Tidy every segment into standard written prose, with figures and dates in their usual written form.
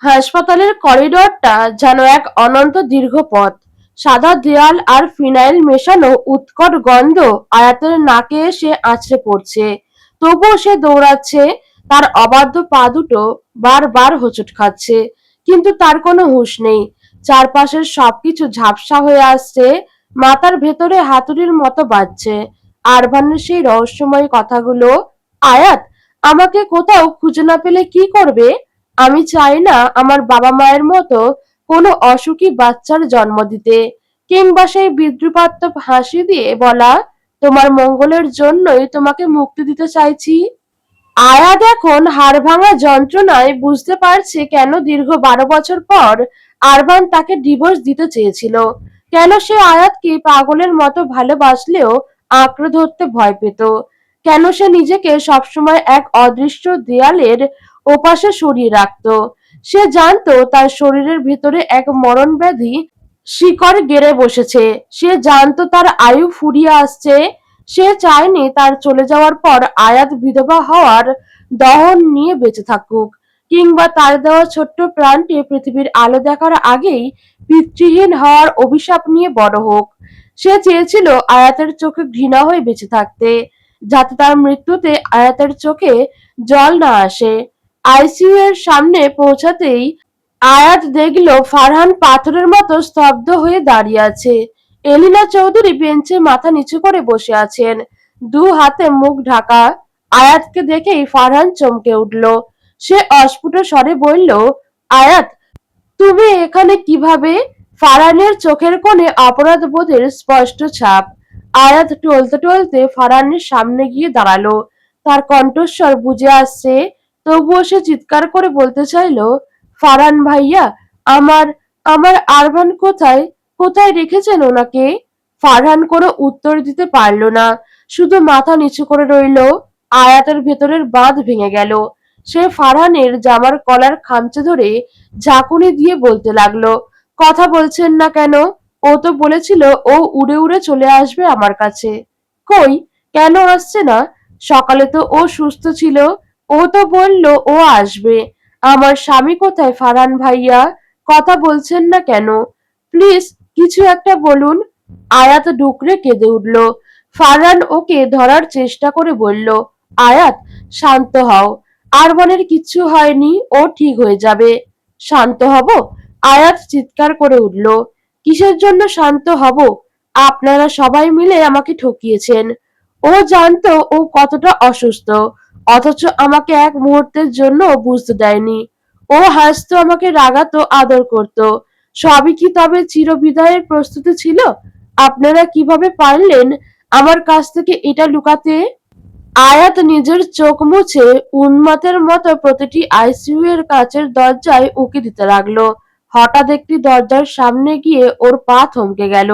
হাসপাতালের করিডোরটা যেন এক অনন্ত দীর্ঘ পথ। সাদা দেয়াল আর ফিনাইল মেশানো উৎকট গন্ধ আয়াতের নাকে এসে আছড়ে পড়ছে। তবুও সে দৌড়াচ্ছে, তার অবাধ্য পা দুটো বারবার হোঁচট খাচ্ছে। কিন্তু তার কোনো হুঁশ নেই। চারপাশের সবকিছু ঝাপসা হয়ে আসছে, মাথার ভেতরে হাতুড়ির মতো বাজছে। আরভানের সেই রহস্যময় কথাগুলো, আয়াত, আমাকে কোথাও খুঁজে না পেলে কি করবে? আমি চাই না আমার বাবা-মায়ের মতো কোনো অসুখী বাচ্চার জন্ম দিতে। কিংবা সেই বিদ্রূপাত্মক হাসি দিয়ে বলা, তোমার মঙ্গলের জন্যই তোমাকে মুক্তি দিতে চাইছি। আয়াত এখন হাড়ভাঙা যন্ত্রণায় বুঝতে পারছে কেন দীর্ঘ 12 বছর পর আরবান তাকে ডিভোর্স দিতে চেয়েছিল। কেন সে আয়াতকে পাগলের মতো ভালোবাসলেও আঁকড়ে ধরতে ভয় পেত। কেন সে নিজেকে সবসময় এক অদৃশ্য দেয়ালের ওপাশে সরিয়ে রাখত। সে জানতো তার শরীরের ভিতরে এক মরণ ব্যাধি শিকড় গেড়ে বসেছে। সে জানতো তার আয়ু ফুরিয়ে আসছে। সে চায়নি তার চলে যাওয়ার পর আয়াত বিধবা হওয়ার দহন নিয়ে বেঁচে থাকুক, কিংবা তার দেওয়া ছোট্ট প্রাণটি পৃথিবীর আলো দেখার আগেই পিতৃহীন হওয়ার অভিশাপ নিয়ে বড় হোক। সে চেয়েছিল আয়াতের চোখে ঘৃণা হয়ে বেঁচে থাকতে, যাতে তার মৃত্যুতে আয়াতের চোখে জল না আসে। আইসিইউ এর সামনে পৌঁছাতেই আয়াত দেখল ফারহান পাথরের মতো স্তব্ধ হয়ে দাঁড়িয়ে আছে। এলিনা চৌধুরী বেঞ্চে মাথা নিচু করে বসে আছেন, দু হাতে মুখ ঢাকা। আয়াতকে দেখেই ফারহান চমকে উঠল। সে অস্ফুট স্বরে বলল, আয়াত, তুমি এখানে কিভাবে? ফারহানের চোখের কোণে অপরাধ বোধের স্পষ্ট ছাপ। আয়াত টলতে টলতে ফারহানের সামনে গিয়ে দাঁড়ালো। তার কণ্ঠস্বর বুঝে আসছে, তবুও সে চিৎকার করে বলতে চাইল, ফারহান ভাইয়া, আমার আমার আরমান কোথায়? কোথায় রেখেছেন ওনাকে? ফারহান কোনো উত্তর দিতে পারল না, শুধু মাথা নিচু করে রইল। আয়াতের ভেতরের বাঁধ ভেঙে গেল। সে ফারহানের জামার কলার খামচে ধরে ঝাঁকুনি দিয়ে বলতে লাগলো, কথা বলছেন না কেন? ও তো বলেছিল ও উড়ে উড়ে চলে আসবে আমার কাছে। কই, কেন আসছে না? সকালে তো ও সুস্থ ছিল। ও তো বলল ও আসবে। আমার স্বামী কোথায় ফারহান ভাইয়া? কথা বলছেন না কেন? প্লিজ কিছু একটা বলুন। আয়াত ডুকরে কেঁদে উঠল। ফারহান ওকে ধরার চেষ্টা করে বলল, আয়াত, শান্ত হও। আরমানের কিচ্ছু হয়নি, ও ঠিক হয়ে যাবে। শান্ত হব? আয়াত চিৎকার করে উঠল। কিসের জন্য শান্ত হব? আপনারা সবাই মিলে আমাকে ঠকিয়েছেন। ও জানতো ও কতটা অসুস্থ, অথচ আমাকে এক মুহূর্তের জন্য বুঝতে দেয়নি। ও হাসতো, আমাকে রাগাতো, আদর করত। সবই কি তবে চিরবিদায়ের প্রস্তুতি ছিল? আপনারা কিভাবে পারলেন আমার কাছ থেকে এটা লুকাতে? আয়াত নিজের চোখ মুছে উন্মাদের মতো প্রতিটি আইসিইউ এর কাচের দরজায় উঁকি দিতে লাগলো। হঠাৎ একটি দরজার সামনে গিয়ে ওর পা থমকে গেল।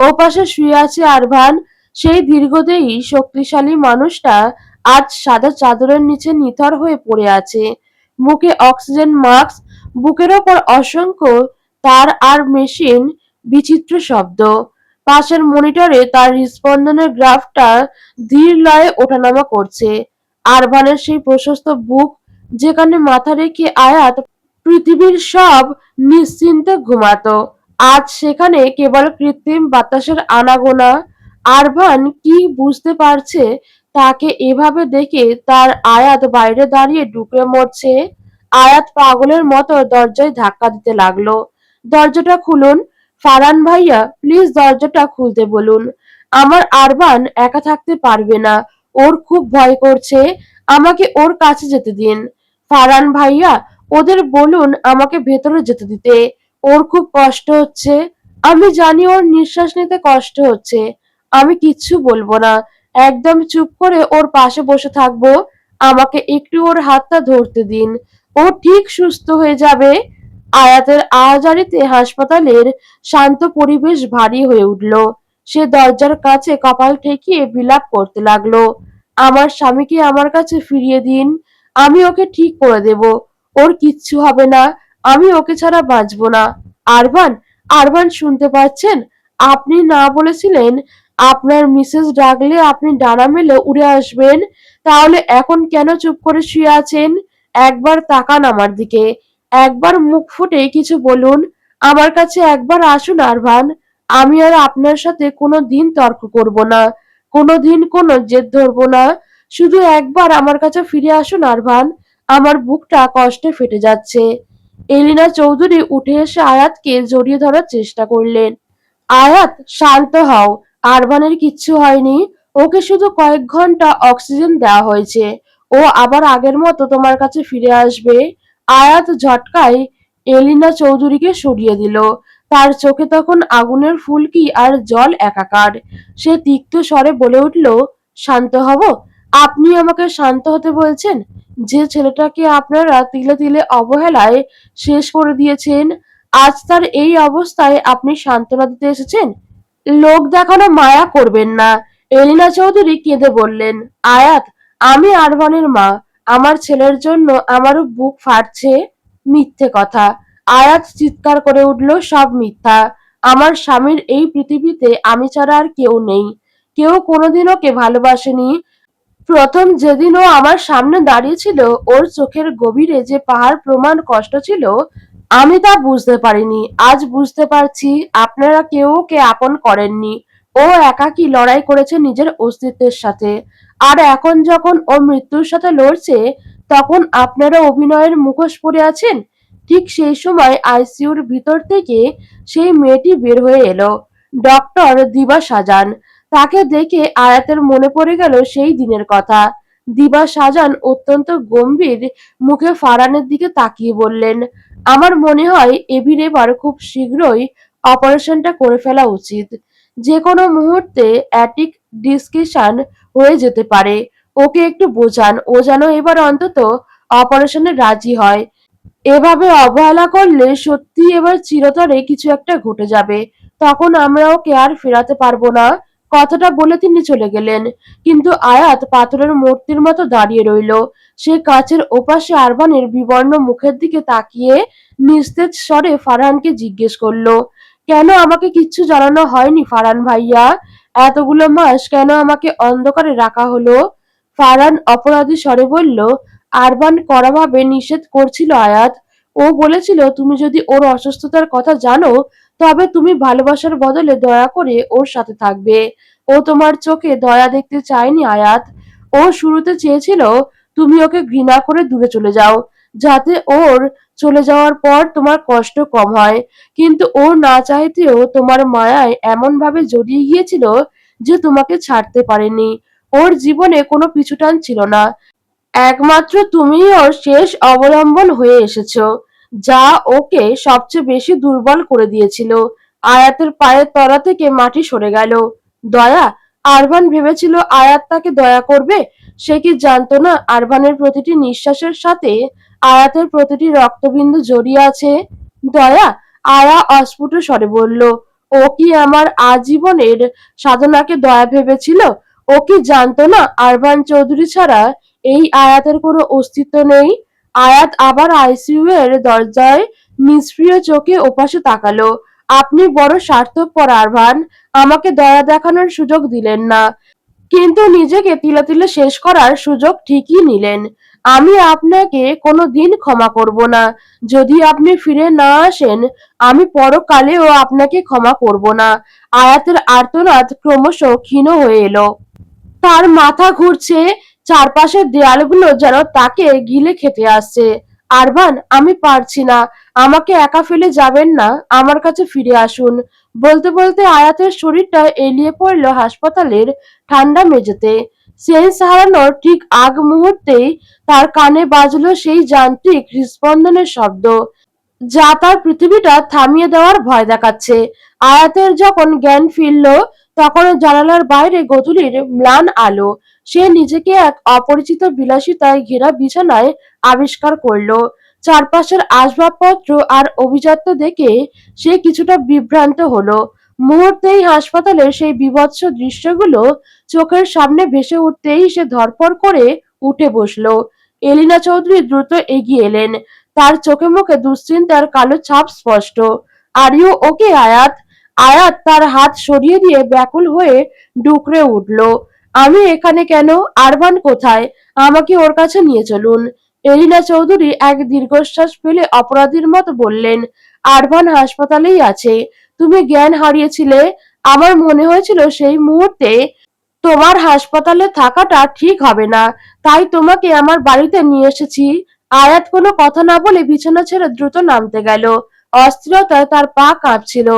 ওপাশে শুয়ে আছে আরভান। সেই দীর্ঘদেহী শক্তিশালী মানুষটা আজ সাদা চাদরের নিচে নিথর হয়ে পড়ে আছে। মুখে অক্সিজেন মাস্ক, বুকের ওপর অসংখ্য তার আর মেশিন, বিচিত্র শব্দ। পাশের মনিটরে তার হৃদস্পন্দনের গ্রাফটা ধীর লয়ে ওঠানামা করছে। আরভানের সেই প্রশস্ত বুক, যেখানে মাথা রেখে আয়াত পৃথিবীর সব নিশ্চিন্তে ঘুমাতো, আজ সেখানে কেবল কৃত্রিম বাতাসের আনাগোনা। আরভান কি বুঝতে পারছে তাকে এভাবে দেখে তার আয়াত বাইরে দাঁড়িয়ে ডুকরে মরছে? আয়াত পাগলের মতো দরজায় ধাক্কা দিতে লাগলো। দরজাটা খুলুন ফারহান ভাইয়া, প্লিজ দরজাটা খুলতে বলুন। আমার আরমান একা থাকতে পারবে না, ওর খুব ভয় করছে। আমাকে ওর কাছে যেতে দিন। ফারহান ভাইয়া, ওদের বলুন আমাকে ভেতরে যেতে দিতে। ওর খুব কষ্ট হচ্ছে। আমি জানি ওর নিঃশ্বাস নিতে কষ্ট হচ্ছে। আমি কিচ্ছু বলবো না, একদম চুপ করে ওর পাশে বসে থাকবো। আমাকে একটু ওর হাতটা ধরতে দিন, ও ঠিক সুস্থ হয়ে যাবে। আয়াতের আহাজারিতে হাসপাতালের শান্ত পরিবেশ ভারী হয়ে উঠল। সে দরজার কাছে কপাল ঠেকিয়ে বিলাপ করতে লাগলো, আমার স্বামীকে আমার কাছে ফিরিয়ে দিন। আমি ওকে ঠিক করে দেব। ওর কিচ্ছু হবে না। আমি ওকে ছাড়া বাঁচবো না। আরভান, আরভান, শুনতে পাচ্ছেন? আপনি না বলেছিলেন আপনার মিসেস ডাকলে আপনি ডানা মেলে উড়ে আসবেন? তাহলে এখন কেন চুপ করে শুয়ে আছেন? একবার তাকান আমার দিকে। একবার মুখ ফুটে কিছু বলুন। আমার কাছে একবার আসুন আরভান। আমি আর আপনার সাথে কোনোদিন তর্ক করব না, কোনোদিন কোনো জেদ ধরবো না। শুধু একবার আমার কাছে ফিরে আসুন আরভান। আমার বুকটা কষ্টে ফেটে যাচ্ছে। এলিনা চৌধুরী উঠে এসে আয়াতকে জড়িয়ে ধরার চেষ্টা করলেন। আয়াত, শান্ত হও। আরভানের কিচ্ছু হয়নি। ওকে শুধু কয়েক ঘন্টা অক্সিজেন দেওয়া হয়েছে। ও আবার আগের মতো তোমার কাছে ফিরে আসবে। আয়াত ঝটকায় এলিনা চৌধুরীকে সরিয়ে দিল। তার চোখে তখন আগুনের ফুলকি আর জল একাকার। সে তিক্ত স্বরে বলে উঠল, শান্ত হব? আপনি আমাকে শান্ত হতে বলছেন? যে ছেলেটাকে আপনারা তিলে তিলে অবহেলায় শেষ করে দিয়েছেন, আজ তার এই অবস্থায় আপনি সান্ত্বনা দিতে এসেছেন? লোক দেখানো মায়া করবেন না। এলিনা চৌধুরী কেঁদে বললেন, আয়াত, আমি আরমানের মা। আমার ছেলের জন্য আমারও বুক ফাটছে। মিথ্যে কথা। আয়াত চিৎকার করে উঠল, সব মিথ্যা। আমার স্বামীর এই পৃথিবীতে আমি ছাড়া আর কেউ নেই। কেউ কোনোদিন ওকে ভালোবাসেনি। প্রথম যেদিন ও আমার সামনে দাঁড়িয়েছিল, ওর চোখের গভীরে যে পাহাড় প্রমাণ কষ্ট ছিল, আমি তা বুঝতে পারিনি। আজ বুঝতে পারছি, আপনারা কেউ ওকে আপন করেননি। ও একাকী লড়াই করেছে নিজের অস্তিত্বের সাথে। আর এখন যখন ও মৃত্যুর সাথে লড়ছে, তখন আপনারা অভিনয়ের মুখোশ পরে আছেন। ঠিক সেই সময় আইসিইউর ভিতর থেকে সেই মেয়েটি বের হয়ে এলো, ডক্টর দিবা সাজান। তাকে দেখে আয়াতের মনে পড়ে গেল সেই দিনের কথা। দিবা সাজান অত্যন্ত গম্ভীর মুখে ফারহানের দিকে তাকিয়ে বললেন, আমার মনে হয় এভির এবার খুব শীঘ্রই অপারেশনটা করে ফেলা উচিত। যে কোনো মুহূর্তে অ্যাটিক ডিসকেশন হয়ে যেতে পারে। ওকে একটু বোঝান, ও যেন এবার অন্তত অপারেশনে রাজি হয়। এভাবে অবহেলা করলে সত্যি এবার চিরতরে কিছু একটা ঘটে যাবে। তখন আমরা ওকে আর ফেরাতে পারবো না। কথাটা বলে তিনি চলে গেলেন। কিন্তু আয়াত পাথরের মূর্তির মতো দাঁড়িয়ে রইল। সে কাচের ওপাশে আরবানের বিবর্ণ মুখের দিকে তাকিয়ে নিস্তেজ স্বরে ফারহানকে জিজ্ঞেস করলো, কেন আমাকে কিচ্ছু জানানো হয়নি ফারহান ভাইয়া? এতগুলো মাস কেন আমাকে অন্ধকারে রাখা হলো? ফারহান অপরাধী স্বরে বলল, আরবান কড়াভাবে নিষেধ করছিল আয়াত। ও বলেছিল তুমি যদি ওর অসুস্থতার কথা জানো, তবে তুমি ভালোবাসার বদলে দয়া করে ওর সাথে থাকবে। ও তোমার চোখে দয়া দেখতে চায়নি আয়াত। ও শুরুতে চেয়েছিল তুমি ওকে ঘৃণা করে দূরে চলে যাও, যাতে ওর চলে যাওয়ার পর তোমার কষ্ট কম হয়। কিন্তু ও না চাইতেও তোমার মায়ায় এমন ভাবে জড়িয়ে গিয়েছিল যে তোমাকে ছাড়তে পারেনি। ওর জীবনে কোনো পিছুটান ছিল না। একমাত্র তুমিই ওর শেষ অবলম্বন হয়ে এসেছো, যা ওকে সবচেয়ে বেশি দুর্বল করে দিয়েছিল। আয়াতের পায়ের তলা থেকে মাটি সরে গেল। দয়া? আরভান ভেবেছিল আয়াত তাকে দয়া করবে। সে কি জানতো না আরভানের প্রতিটি নিঃশ্বাসের সাথে আয়াতের প্রতিটি রক্তবিন্দু জড়িয়ে আছে? দয়া? আয়া অস্ফুট স্বরে বলল, ও কি আমার আজীবনের সাধনাকে দয়া ভেবেছিল? ও কি জানতো না আরভান চৌধুরী ছাড়া এই আয়াতের কোনো অস্তিত্ব নেই? আয়াত আবার আইসিইউ এর দরজায় নিষ্ক্রিয় চোখে ওপাশে তাকালো। আপনি বড় স্বার্থপর আরভান। আমাকে দয়া দেখানোর সুযোগ দিলেন না, কিন্তু নিজেকে তিলে তিলে শেষ করার সুযোগ ঠিকই নিলেন। আমি আপনাকে কোনো দিন ক্ষমা করব না। যদি আপনি ফিরে না আসেন, আমি পরকালেও আপনাকে ক্ষমা করব না। আয়াতের আর্তনাদ ক্রমশ ক্ষীণ হয়ে এলো। তার মাথা ঘুরছে, চারপাশের দেয়ালগুলো যেন তাকে গিলে খেতে আসছে। আরভান, আমি পারছি না। আমাকে একা ফেলে যাবেন না। আমার কাছে ফিরে আসুন। বলতে বলতে আয়াতের শরীরটা এলিয়ে পড়ল হাসপাতালের ঠান্ডা মেঝেতে। সেন্স হারানোর ঠিক আগ মুহূর্তেই তার কানে বাজলো সেই যান্ত্রিক হৃস্পন্দনের শব্দ, যা তার পৃথিবীটা থামিয়ে দেওয়ার ভয় দেখাচ্ছে। আয়াতের যখন জ্ঞান ফিরল, তখন জানালার বাইরে গোধূলির ম্লান আলো। সে নিজেকে এক অপরিচিত বিলাসিতায় ঘেরা বিছানায় আবিষ্কার করলো। চারপাশের আসবাবপত্র আর অভিজাত্য দেখে সে কিছুটা বিভ্রান্ত হলো। মুহূর্তেই হাসপাতালের সেই বীভৎস দৃশ্যগুলো চোখের সামনে ভেসে উঠতেই সে ধড়ফড় করে উঠে বসলো। এলিনা চৌধুরী দ্রুত এগিয়ে এলেন। তার চোখে মুখে দুশ্চিন্তার কালো ছাপ স্পষ্ট। আর ইউ ওকে আয়াত? আয়াত তার হাত সরিয়ে দিয়ে ব্যাকুল হয়ে ডুকরে উঠল। আমি এখানে কেন? আরভান কোথায়? আমাকে ওর কাছে নিয়ে চলুন। এলিনা চৌধুরী এক দীর্ঘশ্বাস ফেলে অপরাধীর মতো বললেন, আরভান হাসপাতালেই আছে। তুমি জ্ঞান হারিয়েছিলে। আমার মনে হয়েছিল সেই মুহূর্তে তোমার হাসপাতালে থাকাটা ঠিক হবে না, তাই তোমাকে আমার বাড়িতে নিয়ে এসেছি। আয়াত কোনো কথা না বলে বিছানা ছেড়ে দ্রুত নামতে গেল। অস্থিরতায় তার পা কাঁপছিল,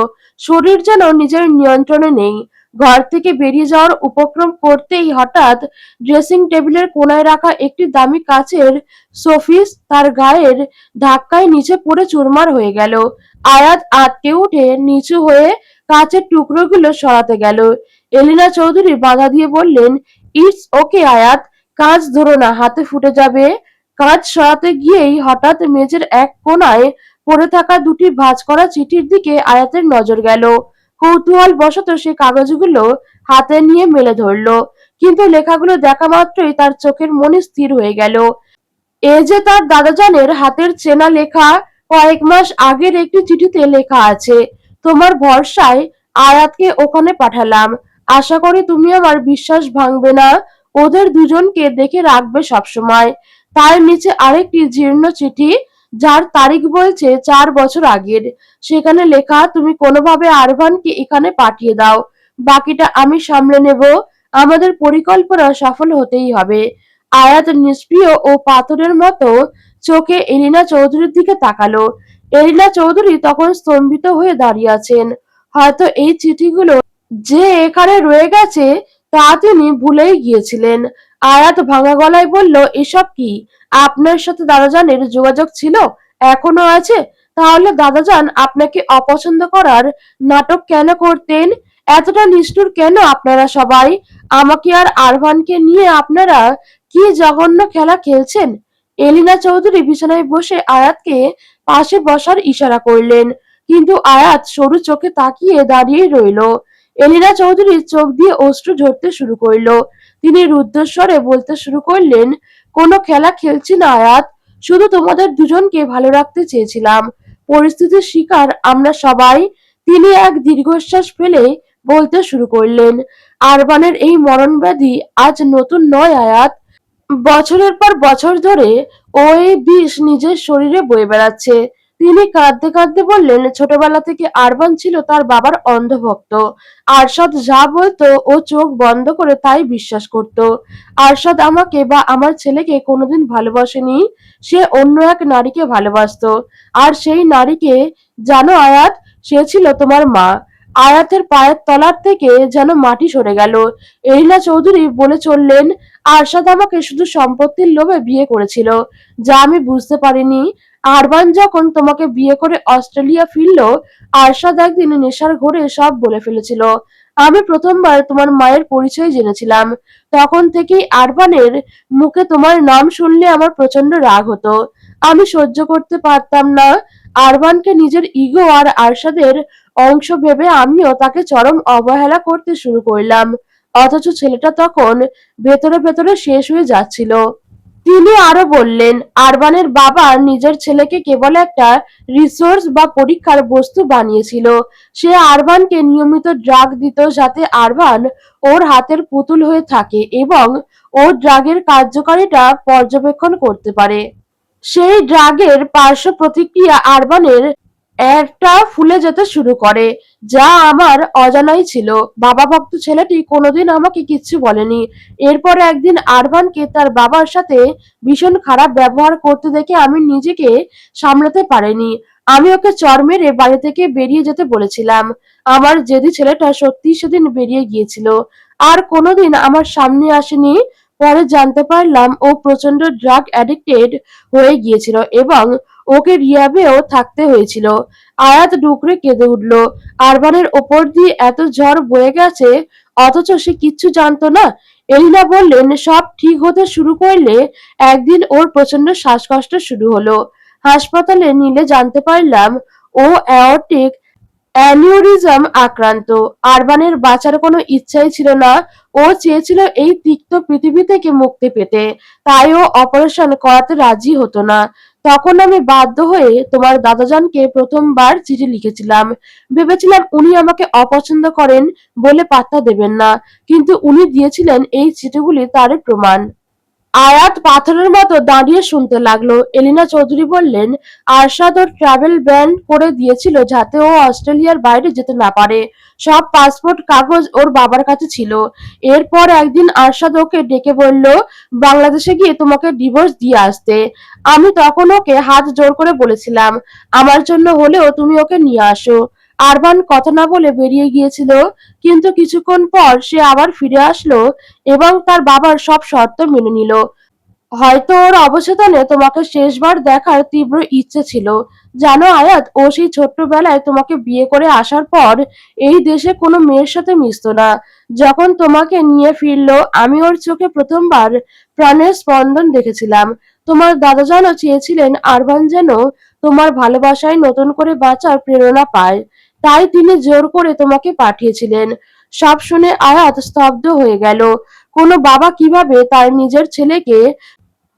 শরীর যেন নিজের নিয়ন্ত্রণে নেই। ঘর থেকে বেরিয়ে যাওয়ার উপক্রম করতেই হঠাৎ ড্রেসিং টেবিলের কোনায় রাখা একটি দামি কাচের শোপিস তার গায়ের ধাক্কায় নিচে পড়ে চুরমার হয়ে গেল। আয়াত আঁতকে উঠে নিচু হয়ে কাচের টুকরোগুলো সরাতে গেল। এলিনা চৌধুরী বাধা দিয়ে বললেন, ইটস ওকে আয়াত, কাঁচ ধরো না, হাতে ফুটে যাবে। কাঁচ সরাতে গিয়েই হঠাৎ মেঝের এক কোণায় পড়ে থাকা দুটি ভাঁজ করা চিঠির দিকে আয়াতের নজর গেল। কৌতূহল বশত সে কাগজগুলো হাতে নিয়ে মেলে ধরল, কিন্তু লেখাগুলো দেখা মাত্রই তার চোখের মনি স্থির হয়ে গেল। এ যে তার দাদাজানের হাতের চেনা লেখা। কয়েক মাস আগের একটি চিঠিতে লেখা আছে, তোমার ভরসায় আয়াতকে ওখানে পাঠালাম। আশা করি তুমি আমার বিশ্বাস ভাঙবে না। ওদের দুজনকে দেখে রাখবে সবসময়। তার নিচে আরেকটি জীর্ণ চিঠি, যার তারিখ বলছে 4 বছর আগের। সেখানে লেখা, তুমি কোনোভাবে আরভানকে এখানে পাঠিয়ে দাও, বাকিটা আমি সামলে নেব। আমাদের পরিকল্পনা সফল হতেই হবে। আয়াত নিষ্ক্রিয় ও পাথরের মতো চোখে এলিনা চৌধুরীর দিকে তাকালো। এলিনা চৌধুরী তখন স্তম্ভিত হয়ে দাঁড়িয়ে আছেন। হয়তো এই চিঠিগুলো যে এখানে রয়ে গেছে তা তিনি ভুলেই গিয়েছিলেন। আয়াত ভাঙা গলায় বলল, এসব কি? আপনার সাথে দাদাজানের যোগাযোগ ছিল? এখনো আছে? তাহলে দাদাজান আপনাকে অপছন্দ করার নাটক কেন করতেন? এতটা নিষ্ঠুর কেন আপনারা সবাই? আমাকে আর আরভানকে নিয়ে আপনারা কি জঘন্য খেলা খেলছেন? এলিনা চৌধুরী বিছানায় বসে আয়াতকে পাশে বসার ইশারা করলেন, কিন্তু আয়াত সরু চোখে তাকিয়ে দাঁড়িয়ে রইল। এলিনা চৌধুরীর চোখ দিয়ে অশ্রু ঝরতে শুরু করলো। তিনি রুদ্ধস্বরে বলতে শুরু করলেন, কোনো খেলা খেলছি না আয়াত, শুধু তোমাদের দুজনকে ভালো রাখতে চেয়েছিলাম। পরিস্থিতির শিকার আমরা সবাই। তিনি এক দীর্ঘশ্বাস ফেলে বলতে শুরু করলেন, আরবানের এই মরণব্যাধি আজ নতুন নয় আয়াত। বছরের পর বছর ধরে ও এই বিষ নিজের শরীরে বয়ে বেড়াচ্ছে। তিনি কাঁদতে কাঁদতে বললেন, ছোটবেলা থেকে আরবান ছিল তার বাবার অন্ধভক্ত। আরশাদ যা বলতো ও চোখ বন্ধ করে তাই বিশ্বাস করত। আরশাদ আমাকে বা আমার ছেলেকে কোনোদিন ভালোবাসেনি। সে অন্য এক নারীকে ভালোবাসতো। আর সেই নারীকে জানো আয়াত, সে ছিল তোমার মা। আয়াতের পায়ের তলার থেকে যেন মাটি সরে গেল। এরিনা চৌধুরী বলে চললেন, আরশাদ আমাকে শুধু সম্পত্তির লোভে বিয়ে করেছিল, যা আমি বুঝতে পারিনি। আরবান যখন তোমাকে বিয়ে করে অস্ট্রেলিয়া ফিরল, আরশাদ একদিন নেশার ঘোরে সব বলে ফেলেছিল। আমি প্রথমবার তোমার মায়ের পরিচয় জেনেছিলাম। তখন থেকেই আরবানের মুখে তোমার নাম শুনলে আমার প্রচন্ড রাগ হতো। আমি সহ্য করতে পারতাম না। আরবানকে নিজের ইগো আর আরশাদের অংশ ভেবে আমিও তাকে চরম অবহেলা করতে শুরু করলাম। অথচ ছেলেটা তখন ভেতরে ভেতরে শেষ হয়ে যাচ্ছিল। তিনি আরো বললেন, আরবানের বাবা নিজের ছেলেকে কেবল একটা রিসোর্স বা পরীক্ষার বস্তু বানিয়েছিল। সে আরবানকে নিয়মিত ড্রাগ দিত যাতে আরবান ওর হাতের পুতুল হয়ে থাকে এবং ও ড্রাগের কার্যকারিতা পর্যবেক্ষণ করতে পারে। সেই ড্রাগের পার্শ্ব প্রতিক্রিয়া আরবানের একটা ফুলে যেতে শুরু করে, যা আমার অজানাই ছিল। বাবা ভক্ত ছেলেটি কোনোদিন আমাকে কিচ্ছু বলেনি। এরপর একদিন আরবানকে তার বাবার সাথে ভীষণ খারাপ ব্যবহার করতে দেখে আমি নিজেকে সামলাতে পারিনি। আমি ওকে চড় মেরে বাড়ি থেকে বেরিয়ে যেতে বলেছিলাম। আমার জেদি ছেলেটা সত্যি সেদিন বেরিয়ে গিয়েছিল, আর কোনোদিন আমার সামনে আসেনি। পরে জানতে পারলাম ও প্রচন্ড ড্রাগ অ্যাডিক্টেড হয়ে গিয়েছিল এবং ওকে রিহ্যাবেও থাকতে হয়েছিল। আয়াত ডুকরে কেঁদে উঠল। আরবানের ওপর দিয়ে এত ঝড় বয়ে গেছে, অথচ সে কিচ্ছু জানতো না। এলিনা বললেন, সব ঠিক হতে শুরু করলে একদিন ওর প্রচন্ড শ্বাসকষ্ট শুরু হলো। হাসপাতালে নিলে জানতে পারলাম ও অ্যাওর্টিক অ্যানিউরিজম আক্রান্ত। আরবানের বাঁচার কোনো ইচ্ছাই ছিল না। ও চেয়েছিল এই তিক্ত পৃথিবী থেকে মুক্তি পেতে, তাই ও অপারেশন করাতে রাজি হতো না। তখন আমি বাধ্য হয়ে তোমার দাদাজানকে প্রথমবার চিঠি লিখেছিলাম। ভেবেছিলাম উনি আমাকে অপছন্দ করেন বলে পাত্তা দেবেন না, কিন্তু উনি দিয়েছিলেন এই চিঠিগুলি তারই প্রমাণ। আয়াত পাথরের মতো দাঁড়িয়ে শুনতে লাগলো। এলিনা চৌধুরী বললেন, আরশাদ ওর ট্রাভেল ব্যান করে দিয়েছিল যাতে ও অস্ট্রেলিয়ার বাইরে যেতে না পারে। সব পাসপোর্ট কাগজ ওর বাবার কাছে ছিল। এরপর একদিন আরশাদ ওকে ডেকে বলল, বাংলাদেশে গিয়ে তোমাকে ডিভোর্স দিয়ে আসতে। আমি তখন ওকে হাত জোর করে বলেছিলাম, আমার জন্য হলেও তুমি ওকে নিয়ে আসো। আরবান কথা না বলে বেরিয়ে গিয়েছিল, কিন্তু কিছুক্ষণ পর সে আবার ফিরে আসলো এবং তার বাবার সব শর্ত মেনে নিল। হয়তো ওর অবচেতনে তোমাকে শেষবার দেখার তীব্র ইচ্ছে ছিল। জানো আয়াত, ও সেই ছোট্টবেলায় তোমাকে বিয়ে করে আসার পর এই দেশে কোনো মেয়ের সাথে মিশতো না। যখন তোমাকে নিয়ে ফিরলো, আমি ওর চোখে প্রথমবার প্রাণের স্পন্দন দেখেছিলাম। তোমার দাদা যেন চেয়েছিলেন আরবান যেন তোমার ভালোবাসায় নতুন করে বাঁচার প্রেরণা পায়, তাই তিনি জোর করে তোমাকে পাঠিয়েছিলেন। সব শুনে আয়াত স্তব্ধ হয়ে গেল। কোনো বাবা কিভাবে তার নিজের ছেলেকে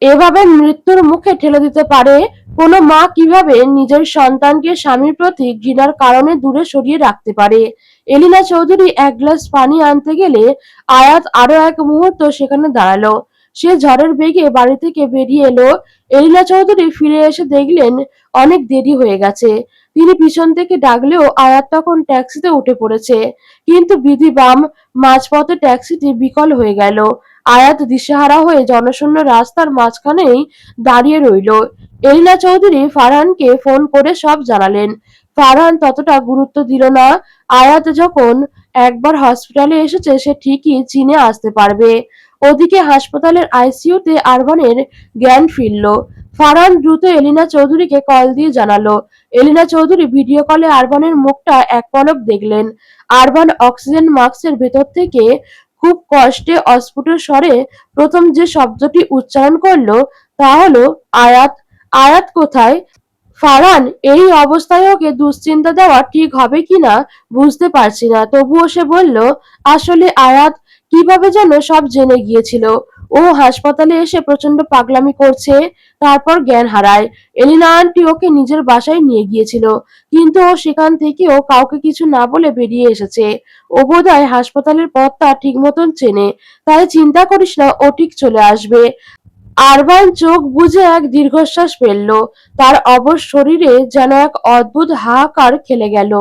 এভাবে মৃত্যুর মুখে ঠেলে দিতে পারে? কোনো মা কিভাবে নিজের সন্তানকে স্বামীর প্রতি ঘৃণার কারণে দূরে সরিয়ে রাখতে পারে? এলিনা চৌধুরী এক গ্লাস পানি আনতে গেলে আয়াত আরো এক মুহূর্ত সেখানে দাঁড়ালো। সে ঝড়ের বেগে বাড়ি থেকে বেরিয়ে এলো। এলিনা চৌধুরী ফিরে এসে দেখলেন অনেক দেরি হয়ে গেছে। তিনি পিছন থেকে ডাকলেও আয়াত তখন ট্যাক্সিতে উঠে পড়েছে। কিন্তু বিধি বাম, মাঝপথে ট্যাক্সিটি বিকল হয়ে গেল। আয়াত দিশেহারা হয়ে জনশূন্য রাস্তার মাঝখানেই দাঁড়িয়ে রইল। এলিনা চৌধুরী ফারহানকে ফোন করে সব জানালেন। ফারহান ততটা গুরুত্ব দিল না। আয়াত যখন একবার হসপিটালে এসেছে সে ঠিকই চীনে আসতে পারবে। ওদিকে হাসপাতালের আইসিইউতে আরবানের জ্ঞান ফিরল। ফারহান দ্রুত এলিনা চৌধুরীকে কল দিয়ে জানালো। এলিনা চৌধুরী ভিডিও কলে আরবানের মুখটা এক পলক দেখলেন। আরবান অক্সিজেন মাস্কের ভেতর থেকে খুব কষ্টে অস্ফুট স্বরে প্রথম যে শব্দটি উচ্চারণ করলো তা হলো আয়াত। আয়াত কোথায়? ফারহান এই অবস্থায় ওকে দুশ্চিন্তা দেওয়া ঠিক হবে কিনা বুঝতে পারছি না। তবুও সে বলল, আসলে আয়াত কিভাবে যেন সব জেনে গিয়েছিল। ও হাসপাতালে এসে প্রচন্ড পাগলামি করছে, তারপর জ্ঞান হারায়। এলিনা আন্টি ওকে নিজের বাসায় নিয়ে গিয়েছিল, কিন্তু ও সেখান থেকেও কাউকে কিছু না বলে বেরিয়ে এসেছে। ও বোধহয় হাসপাতালের পথটা ঠিক মতন চেনে, তাই চিন্তা করিস না, ও ঠিক চলে আসবে। আরবান চোখ বুজে এক দীর্ঘশ্বাস ফেলল। তার অবশ শরীরে যেন এক অদ্ভুত হাহাকার খেলে গেল।